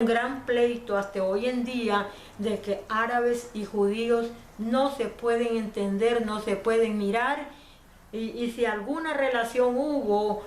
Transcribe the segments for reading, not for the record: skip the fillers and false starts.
un gran pleito hasta hoy en día de que árabes y judíos no se pueden entender, no se pueden mirar, y si alguna relación hubo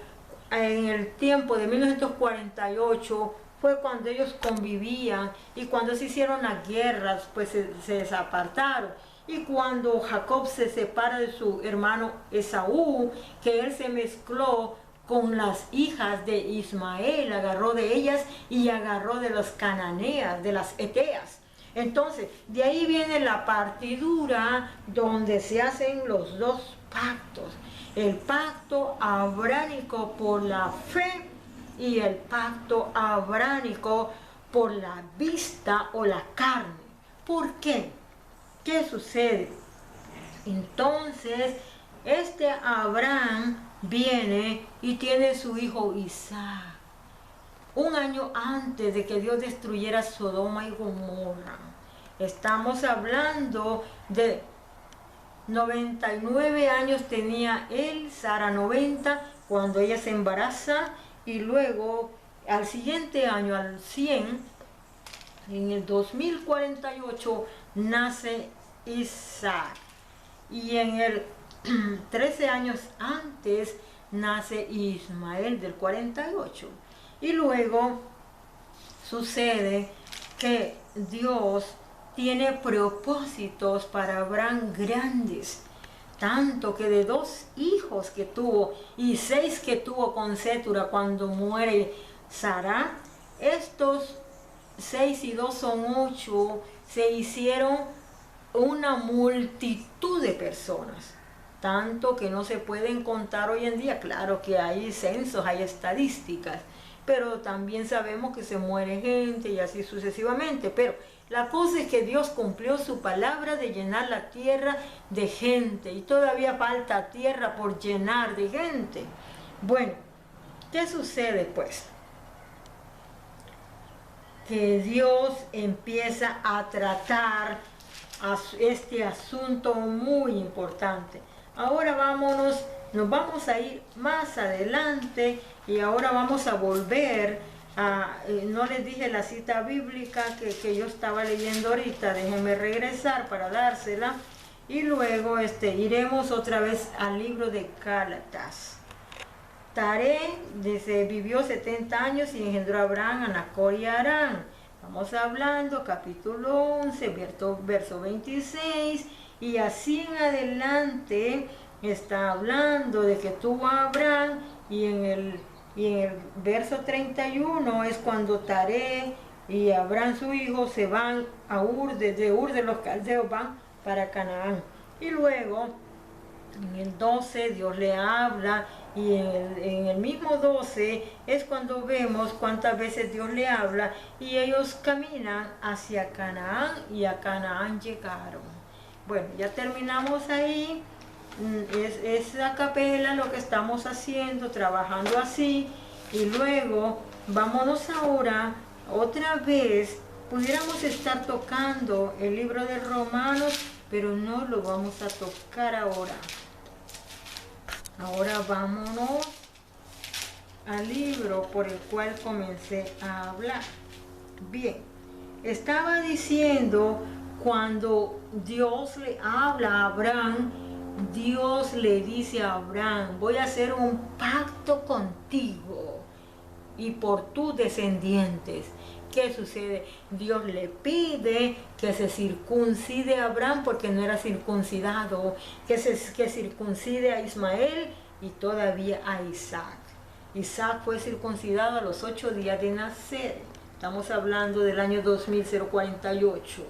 en el tiempo de 1948 fue cuando ellos convivían, y cuando se hicieron las guerras pues se desapartaron. Y cuando Jacob se separa de su hermano Esaú, que él se mezcló con las hijas de Ismael, agarró de ellas y agarró de las cananeas, de las eteas. Entonces, de ahí viene la partidura donde se hacen los dos pactos. El pacto abránico por la fe y el pacto abránico por la vista o la carne. ¿Por qué? ¿Qué sucede? Entonces, este Abraham viene y tiene su hijo Isaac. Un año antes de que Dios destruyera Sodoma y Gomorra. Estamos hablando de 99 años tenía él, Sara 90, cuando ella se embaraza, y luego al siguiente año, al 100, en el 2048, nace Isaac. Y en el 13 años antes nace Ismael del 48. Y luego sucede que Dios tiene propósitos para Abraham grandes, tanto que de 2 hijos que tuvo y 6 que tuvo con Sétura cuando muere Sara, estos 6 y 2 son 8, se hicieron una multitud de personas, tanto que no se pueden contar hoy en día. Claro que hay censos, hay estadísticas, pero también sabemos que se muere gente y así sucesivamente. Pero la cosa es que Dios cumplió su palabra de llenar la tierra de gente, y todavía falta tierra por llenar de gente. Bueno, ¿qué sucede pues? Que Dios empieza a tratar este asunto muy importante. Ahora nos vamos a ir más adelante, y ahora vamos a volver a, no les dije la cita bíblica que yo estaba leyendo ahorita, déjenme regresar para dársela, y luego iremos otra vez al libro de Gálatas. Taré vivió 70 años y engendró a Abraham, a Nacor y a Harán. Estamos hablando capítulo 11, verso 26, y así en adelante está hablando de que tuvo a Abraham, y en el verso 31 es cuando Taré y Abraham su hijo se van a desde Ur de los Caldeos van para Canaán. Y luego en el 12 Dios le habla, y en el mismo 12 es cuando vemos cuántas veces Dios le habla, y ellos caminan hacia Canaán, y a Canaán llegaron. Bueno, ya terminamos ahí. Es a capela lo que estamos haciendo, trabajando así, y luego vámonos ahora otra vez. Pudiéramos estar tocando el libro de Romanos, pero no lo vamos a tocar ahora. Ahora vámonos al libro por el cual comencé a hablar. Bien, estaba diciendo, cuando Dios le habla a Abraham, Dios le dice a Abraham: voy a hacer un pacto contigo y por tus descendientes. ¿Qué sucede? Dios le pide que se circuncide a Abraham porque no era circuncidado, que circuncide a Ismael y todavía a Isaac. Isaac fue circuncidado a los 8 días de nacer. Estamos hablando del año 2048.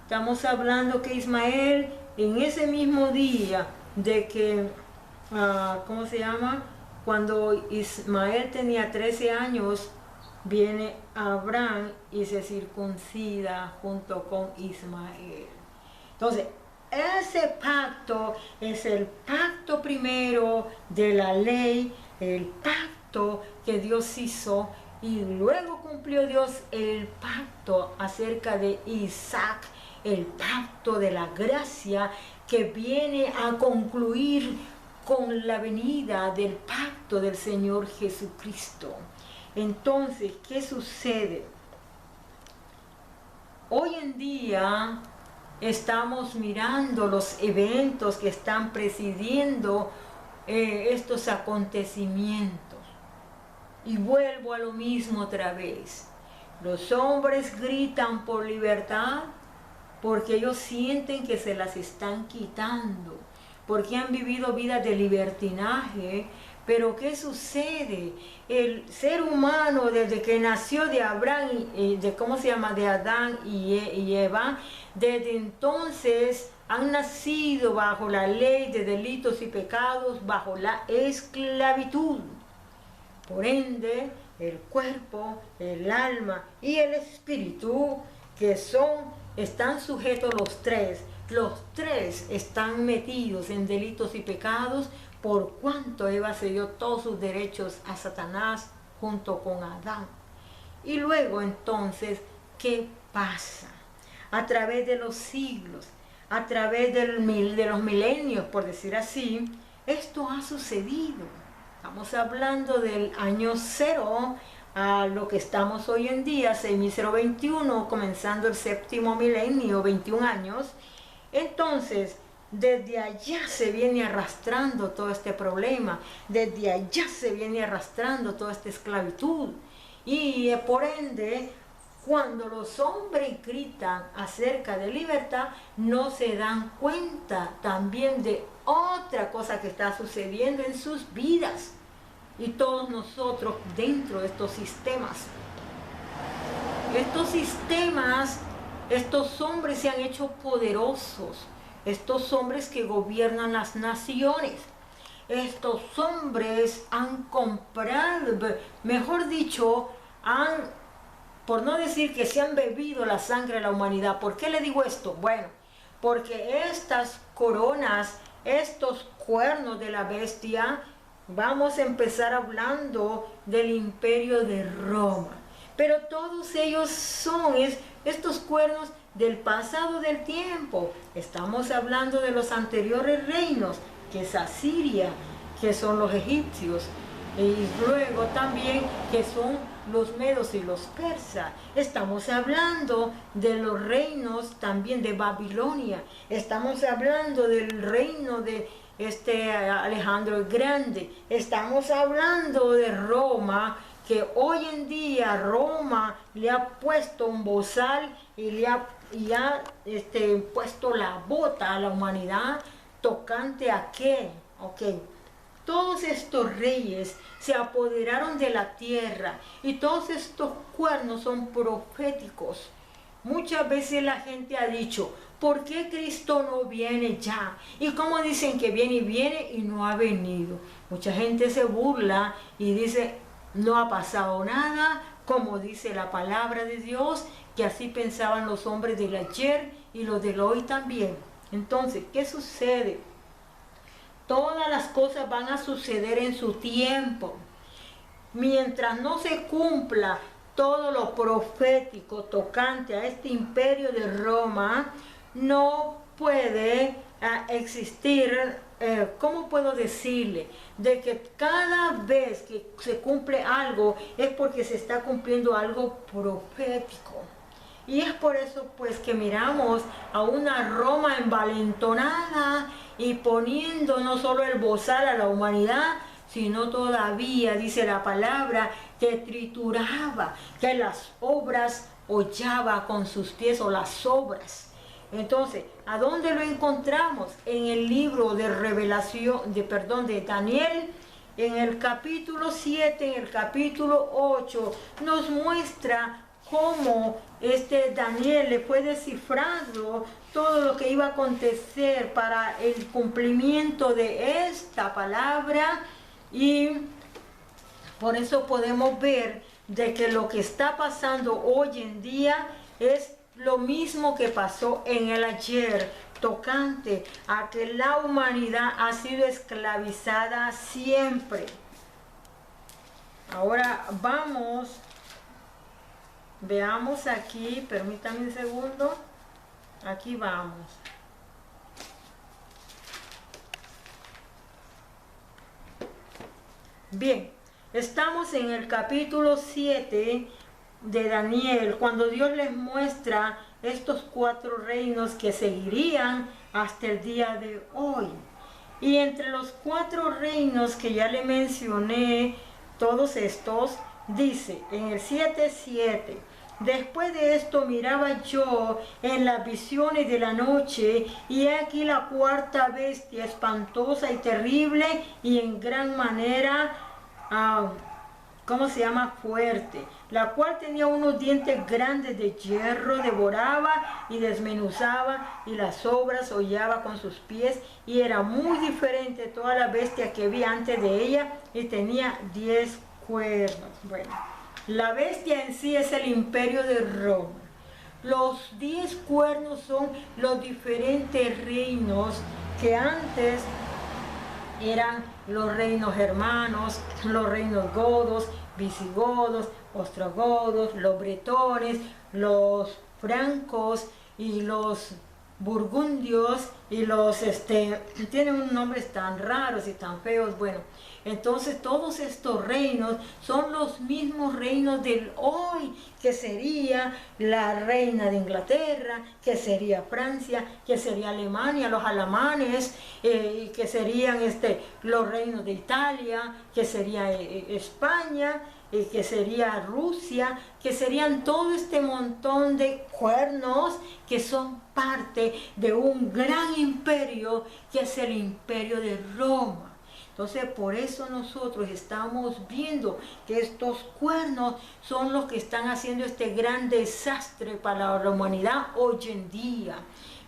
Estamos hablando que Ismael, en ese mismo día de que, ¿cómo se llama? Cuando Ismael tenía 13 años, viene Abraham y se circuncida junto con Ismael. Entonces, ese pacto es el pacto primero de la ley, el pacto que Dios hizo, y luego cumplió Dios el pacto acerca de Isaac, el pacto de la gracia que viene a concluir con la venida del pacto del Señor Jesucristo. Entonces, ¿qué sucede? hoy en día estamos mirando los eventos que están presidiendo estos acontecimientos. Y vuelvo a lo mismo otra vez. Los hombres gritan por libertad porque ellos sienten que se las están quitando, porque han vivido vidas de libertinaje. Pero ¿qué sucede? El ser humano, desde que nació de Abraham, de Adán y Eva, desde entonces han nacido bajo la ley de delitos y pecados, bajo la esclavitud. Por ende, el cuerpo, el alma y el espíritu, están sujetos los tres están metidos en delitos y pecados, por cuanto Eva cedió todos sus derechos a Satanás junto con Adán. Y luego entonces, ¿qué pasa? A través de los siglos, a través de los milenios, por decir así, esto ha sucedido. Estamos hablando del año 0 a lo que estamos hoy en día, 6021, comenzando el séptimo milenio, 21 años. Entonces, desde allá se viene arrastrando todo este problema, desde allá se viene arrastrando toda esta esclavitud. Y por ende, cuando los hombres gritan acerca de libertad, no se dan cuenta también de otra cosa que está sucediendo en sus vidas. Y todos nosotros dentro de estos sistemas. Estos hombres se han hecho poderosos. Estos hombres que gobiernan las naciones. Estos hombres han comprado, mejor dicho, por no decir que se han bebido la sangre de la humanidad. ¿Por qué le digo esto? Bueno, porque estas coronas, estos cuernos de la bestia, vamos a empezar hablando del imperio de Roma. Pero todos ellos son estos cuernos del pasado del tiempo. Estamos hablando de los anteriores reinos, que es Asiria, que son los egipcios. Y luego también que son los medos y los persas. Estamos hablando de los reinos también de Babilonia. Estamos hablando del reino de Alejandro el Grande. Estamos hablando de Roma, que hoy en día Roma le ha puesto un bozal y ha puesto la bota a la humanidad tocante a qué. Todos estos reyes se apoderaron de la tierra y todos estos cuernos son proféticos. Muchas veces la gente ha dicho, ¿por qué Cristo no viene ya? Y como dicen que viene y no ha venido. Mucha gente se burla y dice, no ha pasado nada, como dice la palabra de Dios, que así pensaban los hombres del ayer y los del hoy también. Entonces, ¿qué sucede? Todas las cosas van a suceder en su tiempo. Mientras no se cumpla todo lo profético tocante a este imperio de Roma, no puede existir, ¿cómo puedo decirle? De que cada vez que se cumple algo es porque se está cumpliendo algo profético. Y es por eso pues que miramos a una Roma envalentonada y poniendo no solo el bozal a la humanidad, sino todavía, dice la palabra, que trituraba, que las obras hollaba con sus pies, o las obras. Entonces, ¿a dónde lo encontramos? En el libro de de Daniel, en el capítulo 7, en el capítulo 8, nos muestra cómo Daniel le fue descifrando todo lo que iba a acontecer para el cumplimiento de esta palabra. Y por eso podemos ver de que lo que está pasando hoy en día es lo mismo que pasó en el ayer, tocante a que la humanidad ha sido esclavizada siempre. Ahora veamos aquí, permítanme un segundo, aquí vamos. Bien, estamos en el capítulo 7 de Daniel, cuando Dios les muestra estos 4 reinos que seguirían hasta el día de hoy. Y entre los 4 reinos que ya le mencioné, todos estos, dice en el 7:7, después de esto miraba yo en las visiones de la noche, y he aquí la 4ª bestia, espantosa y terrible, y en gran manera, ¿cómo se llama? Fuerte, la cual tenía unos dientes grandes de hierro, devoraba y desmenuzaba, y las obras hollaba con sus pies, y era muy diferente de toda la bestia que vi antes de ella, y tenía 10 cuernos. Bueno, la bestia en sí es el imperio de Roma. Los 10 cuernos son los diferentes reinos que antes eran los reinos germanos, los reinos godos, visigodos, ostrogodos, los bretones, los francos y los burgundios, y los tienen unos nombres tan raros y tan feos. Bueno, entonces todos estos reinos son los mismos reinos del hoy, que sería la reina de Inglaterra, que sería Francia, que sería Alemania, los alemanes, que serían los reinos de Italia, que sería España, que sería Rusia, que serían todo este montón de cuernos que son parte de un gran imperio, que es el imperio de Roma. Entonces, por eso nosotros estamos viendo que estos cuernos son los que están haciendo este gran desastre para la humanidad hoy en día.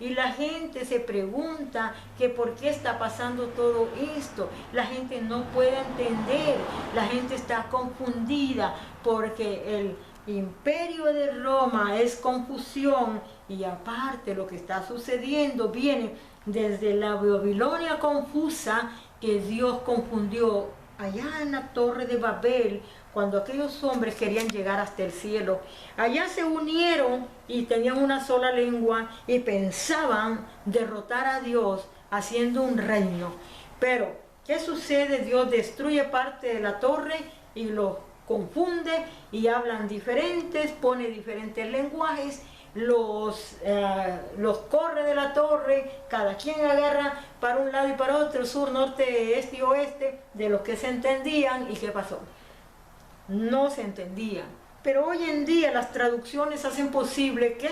Y la gente se pregunta que por qué está pasando todo esto. La gente no puede entender, la gente está confundida, porque el imperio de Roma es confusión, y aparte lo que está sucediendo viene desde la Babilonia confusa, que Dios confundió allá en la Torre de Babel, cuando aquellos hombres querían llegar hasta el cielo. Allá se unieron y tenían una sola lengua y pensaban derrotar a Dios haciendo un reino. Pero, ¿qué sucede? Dios destruye parte de la torre y los confunde, y hablan diferentes, pone diferentes lenguajes, los corre de la torre, cada quien agarra para un lado y para otro, sur, norte, este y oeste, de los que se entendían. ¿Y qué pasó? No se entendían. Pero hoy en día las traducciones hacen posible que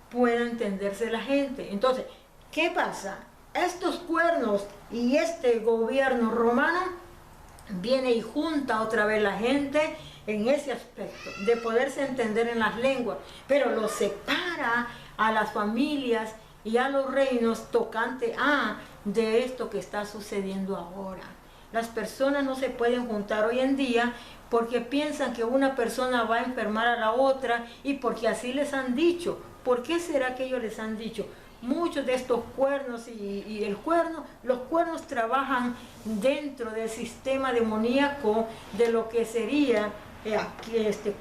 pueda entenderse la gente. Entonces, ¿qué pasa? Estos cuernos y este gobierno romano viene y junta otra vez la gente en ese aspecto de poderse entender en las lenguas, pero lo separa a las familias y a los reinos tocante de esto que está sucediendo ahora. Las personas no se pueden juntar hoy en día porque piensan que una persona va a enfermar a la otra, y porque así les han dicho. ¿Por qué será que ellos les han dicho? Muchos de estos cuernos y los cuernos trabajan dentro del sistema demoníaco de lo que sería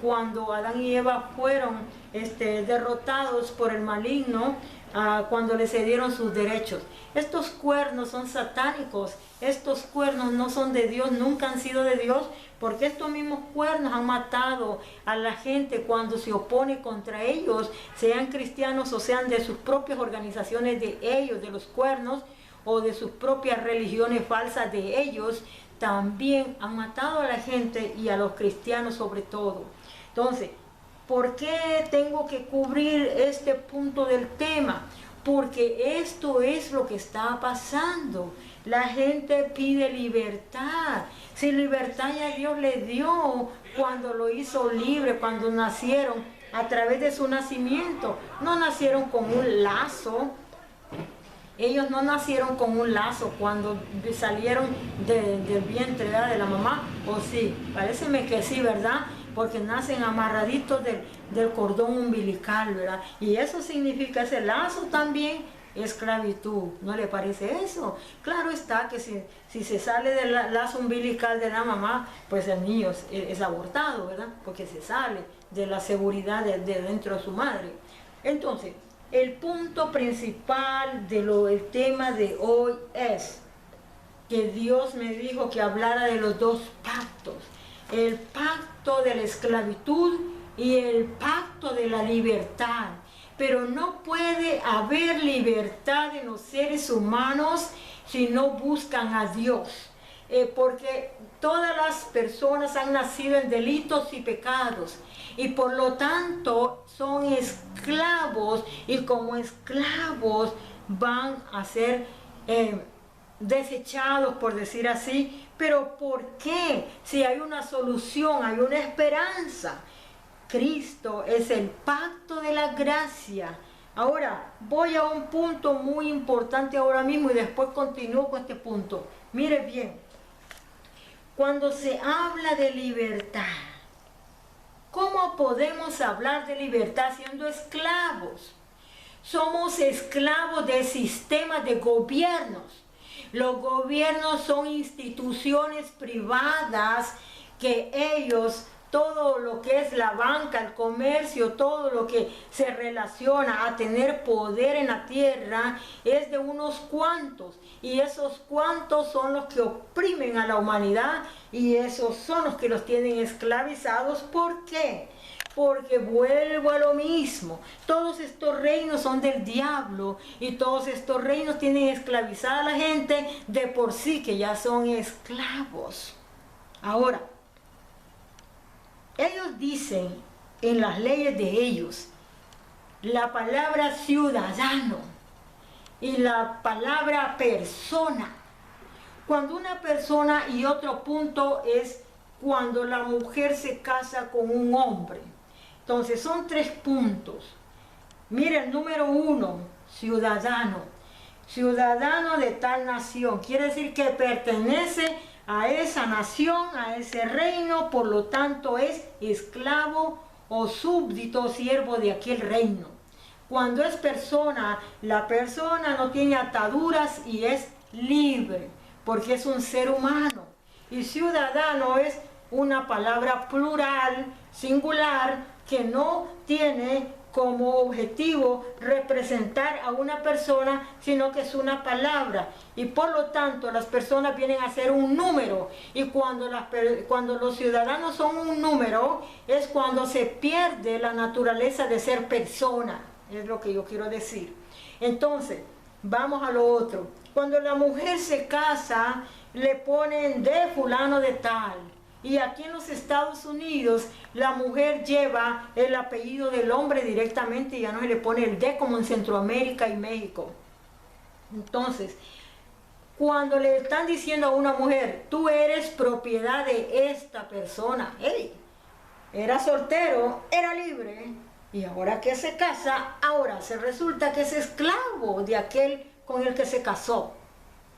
cuando Adán y Eva fueron derrotados por el maligno, cuando le cedieron sus derechos. Estos cuernos son satánicos, estos cuernos no son de Dios, nunca han sido de Dios, porque estos mismos cuernos han matado a la gente cuando se opone contra ellos, sean cristianos o sean de sus propias organizaciones de ellos, de los cuernos, o de sus propias religiones falsas de ellos. También han matado a la gente, y a los cristianos sobre todo. Entonces, ¿por qué tengo que cubrir este punto del tema? Porque esto es lo que está pasando. La gente pide libertad. Si libertad ya Dios le dio cuando lo hizo libre, cuando nacieron a través de su nacimiento. No nacieron con un lazo. Ellos no nacieron con un lazo cuando salieron del vientre de la mamá. ¿O sí? Paréceme que sí, ¿verdad? Porque nacen amarraditos del cordón umbilical, ¿verdad? Y eso significa, ese lazo también, esclavitud. ¿No le parece eso? Claro está que si se sale del lazo umbilical de la mamá, pues el niño es abortado, ¿verdad? Porque se sale de la seguridad de dentro de su madre. Entonces, el punto principal del tema de hoy es que Dios me dijo que hablara de los 2 pactos. El pacto de la esclavitud y el pacto de la libertad. pero no puede haber libertad en los seres humanos si no buscan a Dios. Porque todas las personas han nacido en delitos y pecados y por lo tanto son esclavos, y como esclavos van a ser desechados, por decir así. Pero ¿por qué? Si hay una solución, hay una esperanza. Cristo es el pacto de la gracia. Ahora voy a un punto muy importante ahora mismo y después continúo con este punto. Mire bien, cuando se habla de libertad, ¿cómo podemos hablar de libertad siendo esclavos? Somos esclavos de sistemas de gobiernos. Los gobiernos son instituciones privadas que ellos, todo lo que es la banca, el comercio, todo lo que se relaciona a tener poder en la tierra es de unos cuantos. Y esos cuantos son los que oprimen a la humanidad y esos son los que los tienen esclavizados. ¿Por qué? Porque vuelvo a lo mismo, todos estos reinos son del diablo y todos estos reinos tienen esclavizada a la gente de por sí, que ya son esclavos. Ahora, ellos dicen en las leyes de ellos la palabra ciudadano y la palabra persona. Cuando una persona, y otro punto es cuando la mujer se casa con un hombre. Entonces son 3 puntos. Mira el número 1, ciudadano. Ciudadano de tal nación. Quiere decir que pertenece a esa nación, a ese reino, por lo tanto es esclavo o súbdito, siervo de aquel reino. Cuando es persona, la persona no tiene ataduras y es libre, porque es un ser humano. Y ciudadano es una palabra plural, singular, que no tiene como objetivo representar a una persona, sino que es una palabra. Y por lo tanto las personas vienen a ser un número. Y cuando los ciudadanos son un número, es cuando se pierde la naturaleza de ser persona. Es lo que yo quiero decir. Entonces, vamos a lo otro. Cuando la mujer se casa, le ponen de fulano de tal. Y aquí en los Estados Unidos, la mujer lleva el apellido del hombre directamente y ya no se le pone el de, como en Centroamérica y México. Entonces, cuando le están diciendo a una mujer, tú eres propiedad de esta persona, hey, era soltero, era libre, y ahora que se casa, ahora se resulta que es esclavo de aquel con el que se casó.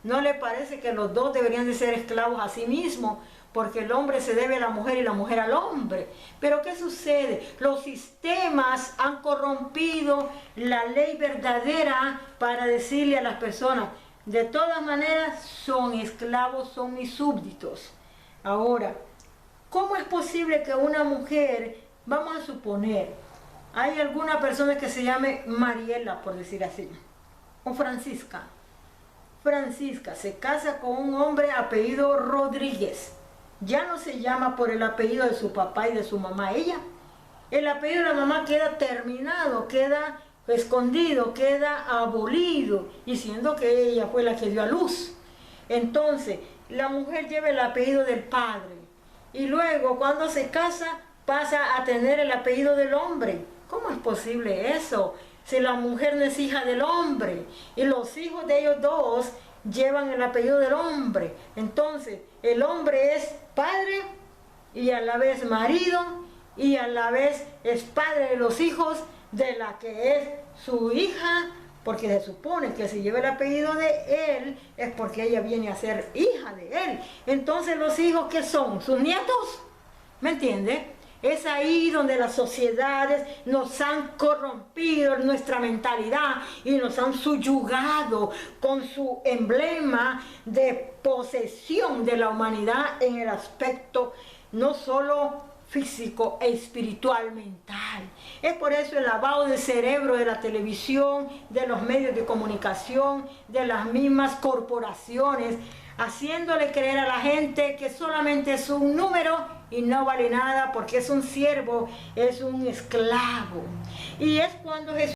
¿No le parece que los dos deberían de ser esclavos a sí mismos? Porque el hombre se debe a la mujer y la mujer al hombre. Pero ¿qué sucede? Los sistemas han corrompido la ley verdadera para decirle a las personas, de todas maneras son esclavos, son mis súbditos. Ahora, ¿cómo es posible que una mujer, vamos a suponer, hay alguna persona que se llame Mariela, por decir así, o Francisca. Francisca se casa con un hombre apellido Rodríguez. Ya no se llama por el apellido de su papá y de su mamá ella. El apellido de la mamá queda terminado, queda escondido, queda abolido, y siendo que ella fue la que dio a luz. Entonces, la mujer lleva el apellido del padre. Y luego, cuando se casa, pasa a tener el apellido del hombre. ¿Cómo es posible eso? Si la mujer no es hija del hombre, y los hijos de ellos dos llevan el apellido del hombre. Entonces, el hombre es padre y a la vez marido y a la vez es padre de los hijos de la que es su hija, porque se supone que si lleva el apellido de él es porque ella viene a ser hija de él. Entonces, los hijos, ¿qué son? ¿Sus nietos? ¿Me entiende? Es ahí donde las sociedades nos han corrompido nuestra mentalidad y nos han subyugado con su emblema de posesión de la humanidad en el aspecto no solo físico e espiritual, mental. Es por eso el lavado de cerebro de la televisión, de los medios de comunicación, de las mismas corporaciones, haciéndole creer a la gente que solamente es un número y no vale nada porque es un siervo, es un esclavo. Y es cuando Jesús